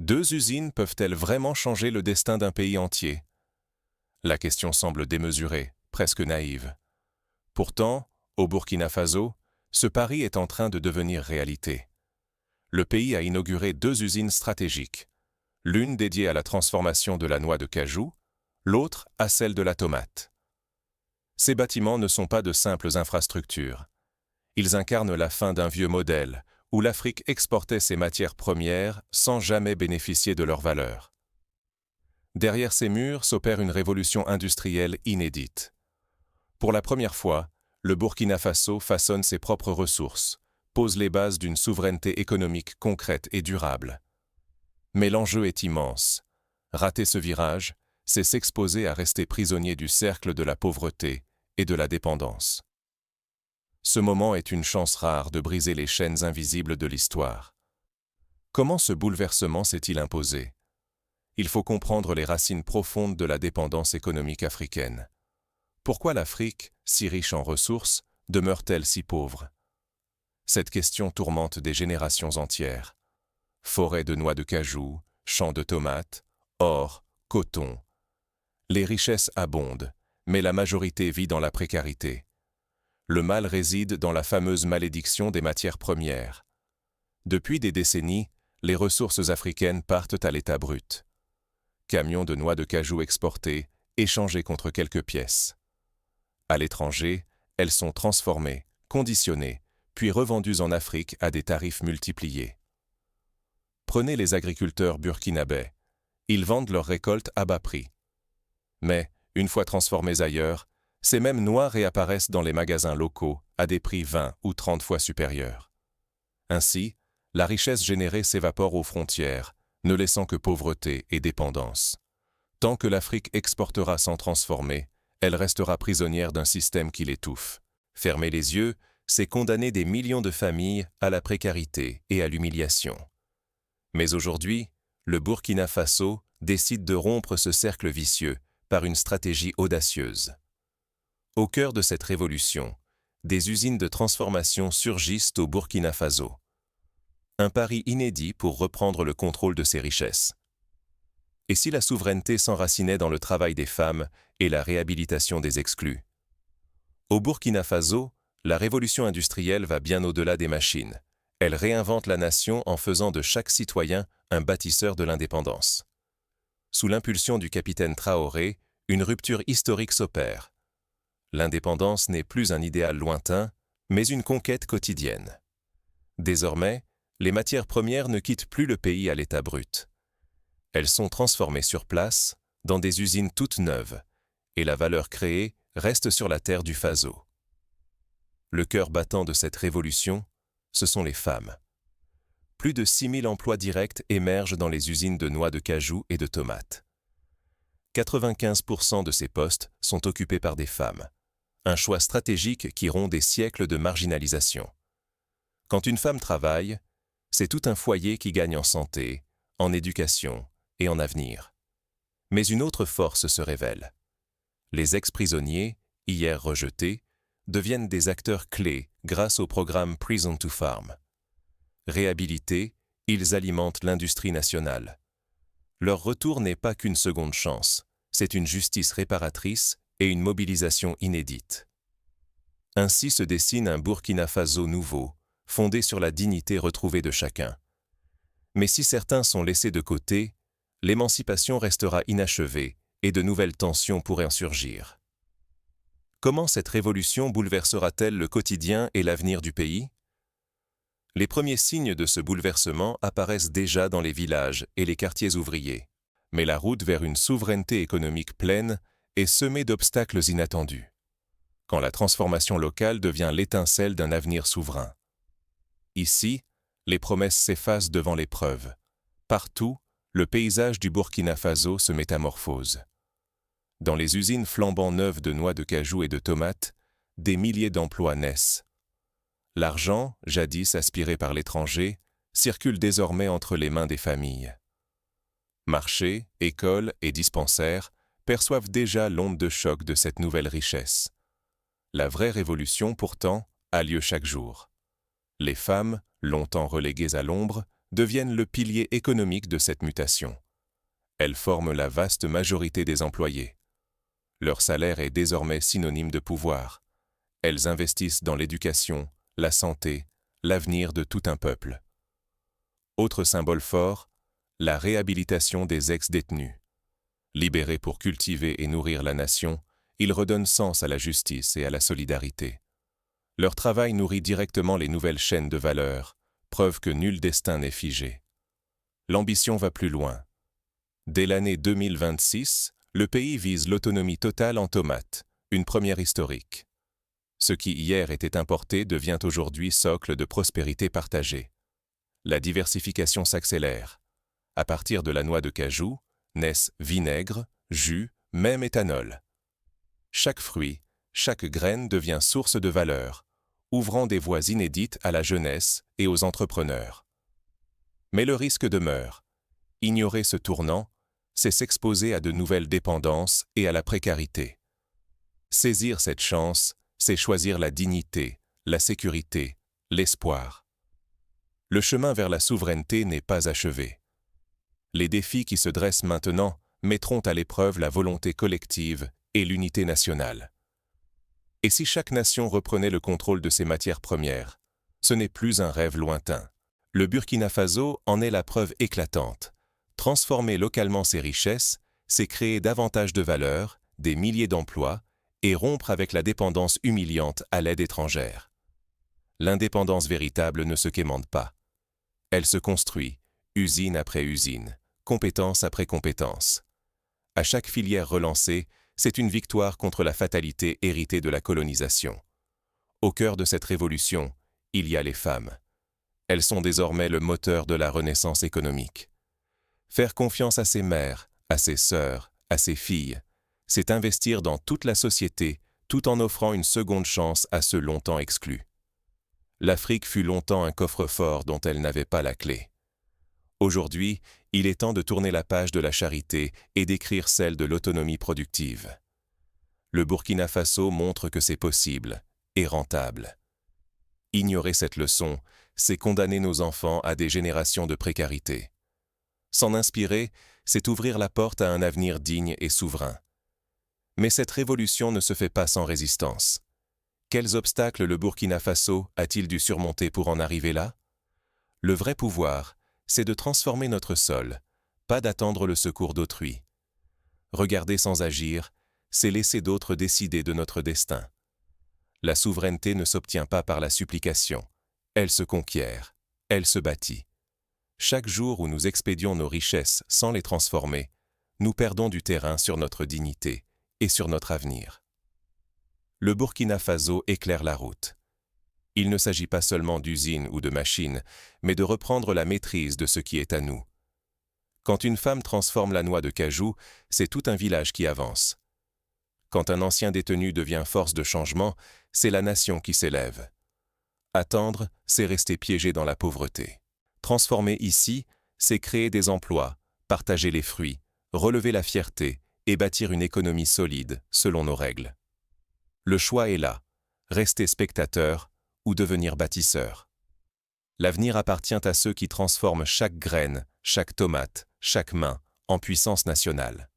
Deux usines peuvent-elles vraiment changer le destin d'un pays entier? La question semble démesurée, presque naïve. Pourtant, au Burkina Faso, ce pari est en train de devenir réalité. Le pays a inauguré deux usines stratégiques, l'une dédiée à la transformation de la noix de cajou, l'autre à celle de la tomate. Ces bâtiments ne sont pas de simples infrastructures. Ils incarnent la fin d'un vieux modèle, où l'Afrique exportait ses matières premières sans jamais bénéficier de leur valeur. Derrière ces murs s'opère une révolution industrielle inédite. Pour la première fois, le Burkina Faso façonne ses propres ressources, pose les bases d'une souveraineté économique concrète et durable. Mais l'enjeu est immense. Rater ce virage, c'est s'exposer à rester prisonnier du cercle de la pauvreté et de la dépendance. Ce moment est une chance rare de briser les chaînes invisibles de l'histoire. Comment ce bouleversement s'est-il imposé? Il faut comprendre les racines profondes de la dépendance économique africaine. Pourquoi l'Afrique, si riche en ressources, demeure-t-elle si pauvre? Cette question tourmente des générations entières. Forêts de noix de cajou, champs de tomates, or, coton. Les richesses abondent, mais la majorité vit dans la précarité. Le mal réside dans la fameuse malédiction des matières premières. Depuis des décennies, les ressources africaines partent à l'état brut. Camions de noix de cajou exportés, échangés contre quelques pièces. À l'étranger, elles sont transformées, conditionnées, puis revendues en Afrique à des tarifs multipliés. Prenez les agriculteurs burkinabés. Ils vendent leurs récoltes à bas prix. Mais, une fois transformées ailleurs, ces mêmes noix réapparaissent dans les magasins locaux à des prix 20 ou 30 fois supérieurs. Ainsi, la richesse générée s'évapore aux frontières, ne laissant que pauvreté et dépendance. Tant que l'Afrique exportera sans transformer, elle restera prisonnière d'un système qui l'étouffe. Fermer les yeux, c'est condamner des millions de familles à la précarité et à l'humiliation. Mais aujourd'hui, le Burkina Faso décide de rompre ce cercle vicieux par une stratégie audacieuse. Au cœur de cette révolution, des usines de transformation surgissent au Burkina Faso. Un pari inédit pour reprendre le contrôle de ses richesses. Et si la souveraineté s'enracinait dans le travail des femmes et la réhabilitation des exclus? Au Burkina Faso, la révolution industrielle va bien au-delà des machines. Elle réinvente la nation en faisant de chaque citoyen un bâtisseur de l'indépendance. Sous l'impulsion du capitaine Traoré, une rupture historique s'opère. L'indépendance n'est plus un idéal lointain, mais une conquête quotidienne. Désormais, les matières premières ne quittent plus le pays à l'état brut. Elles sont transformées sur place, dans des usines toutes neuves, et la valeur créée reste sur la terre du Faso. Le cœur battant de cette révolution, ce sont les femmes. Plus de 6000 emplois directs émergent dans les usines de noix de cajou et de tomates. 95% de ces postes sont occupés par des femmes. Un choix stratégique qui rompt des siècles de marginalisation. Quand une femme travaille, c'est tout un foyer qui gagne en santé, en éducation et en avenir. Mais une autre force se révèle. Les ex-prisonniers, hier rejetés, deviennent des acteurs clés grâce au programme Prison to Farm. Réhabilités, ils alimentent l'industrie nationale. Leur retour n'est pas qu'une seconde chance, c'est une justice réparatrice et une mobilisation inédite. Ainsi se dessine un Burkina Faso nouveau, fondé sur la dignité retrouvée de chacun. Mais si certains sont laissés de côté, l'émancipation restera inachevée et de nouvelles tensions pourraient en surgir. Comment cette révolution bouleversera-t-elle le quotidien et l'avenir du pays? Les premiers signes de ce bouleversement apparaissent déjà dans les villages et les quartiers ouvriers. Mais la route vers une souveraineté économique pleine est semée d'obstacles inattendus. Quand la transformation locale devient l'étincelle d'un avenir souverain. Ici, les promesses s'effacent devant l'épreuve. Partout, le paysage du Burkina Faso se métamorphose. Dans les usines flambant neuves de noix de cajou et de tomates, des milliers d'emplois naissent. L'argent, jadis aspiré par l'étranger, circule désormais entre les mains des familles. Marchés, écoles et dispensaires perçoivent déjà l'onde de choc de cette nouvelle richesse. La vraie révolution, pourtant, a lieu chaque jour. Les femmes, longtemps reléguées à l'ombre, deviennent le pilier économique de cette mutation. Elles forment la vaste majorité des employés. Leur salaire est désormais synonyme de pouvoir. Elles investissent dans l'éducation, la santé, l'avenir de tout un peuple. Autre symbole fort, la réhabilitation des ex-détenus. Libérés pour cultiver et nourrir la nation, ils redonnent sens à la justice et à la solidarité. Leur travail nourrit directement les nouvelles chaînes de valeur, preuve que nul destin n'est figé. L'ambition va plus loin. Dès l'année 2026, le pays vise l'autonomie totale en tomates, une première historique. Ce qui hier était importé devient aujourd'hui socle de prospérité partagée. La diversification s'accélère. À partir de la noix de cajou, naissent vinaigre, jus, même éthanol. Chaque fruit, chaque graine devient source de valeur, ouvrant des voies inédites à la jeunesse et aux entrepreneurs. Mais le risque demeure. Ignorer ce tournant, c'est s'exposer à de nouvelles dépendances et à la précarité. Saisir cette chance, c'est choisir la dignité, la sécurité, l'espoir. Le chemin vers la souveraineté n'est pas achevé. Les défis qui se dressent maintenant mettront à l'épreuve la volonté collective et l'unité nationale. Et si chaque nation reprenait le contrôle de ses matières premières, ce n'est plus un rêve lointain. Le Burkina Faso en est la preuve éclatante. Transformer localement ses richesses, c'est créer davantage de valeur, des milliers d'emplois, et rompre avec la dépendance humiliante à l'aide étrangère. L'indépendance véritable ne se quémande pas. Elle se construit, usine après usine, compétence après compétence. À chaque filière relancée, c'est une victoire contre la fatalité héritée de la colonisation. Au cœur de cette révolution, il y a les femmes. Elles sont désormais le moteur de la renaissance économique. Faire confiance à ses mères, à ses sœurs, à ses filles, c'est investir dans toute la société tout en offrant une seconde chance à ceux longtemps exclus. L'Afrique fut longtemps un coffre-fort dont elle n'avait pas la clé. Aujourd'hui, il est temps de tourner la page de la charité et d'écrire celle de l'autonomie productive. Le Burkina Faso montre que c'est possible et rentable. Ignorer cette leçon, c'est condamner nos enfants à des générations de précarité. S'en inspirer, c'est ouvrir la porte à un avenir digne et souverain. Mais cette révolution ne se fait pas sans résistance. Quels obstacles le Burkina Faso a-t-il dû surmonter pour en arriver là? Le vrai pouvoir, c'est de transformer notre sol, pas d'attendre le secours d'autrui. Regarder sans agir, c'est laisser d'autres décider de notre destin. La souveraineté ne s'obtient pas par la supplication, elle se conquiert, elle se bâtit. Chaque jour où nous expédions nos richesses sans les transformer, nous perdons du terrain sur notre dignité et sur notre avenir. Le Burkina Faso éclaire la route. Il ne s'agit pas seulement d'usines ou de machines, mais de reprendre la maîtrise de ce qui est à nous. Quand une femme transforme la noix de cajou, c'est tout un village qui avance. Quand un ancien détenu devient force de changement, c'est la nation qui s'élève. Attendre, c'est rester piégé dans la pauvreté. Transformer ici, c'est créer des emplois, partager les fruits, relever la fierté et bâtir une économie solide selon nos règles. Le choix est là, rester spectateur ou devenir bâtisseur. L'avenir appartient à ceux qui transforment chaque graine, chaque tomate, chaque main en puissance nationale.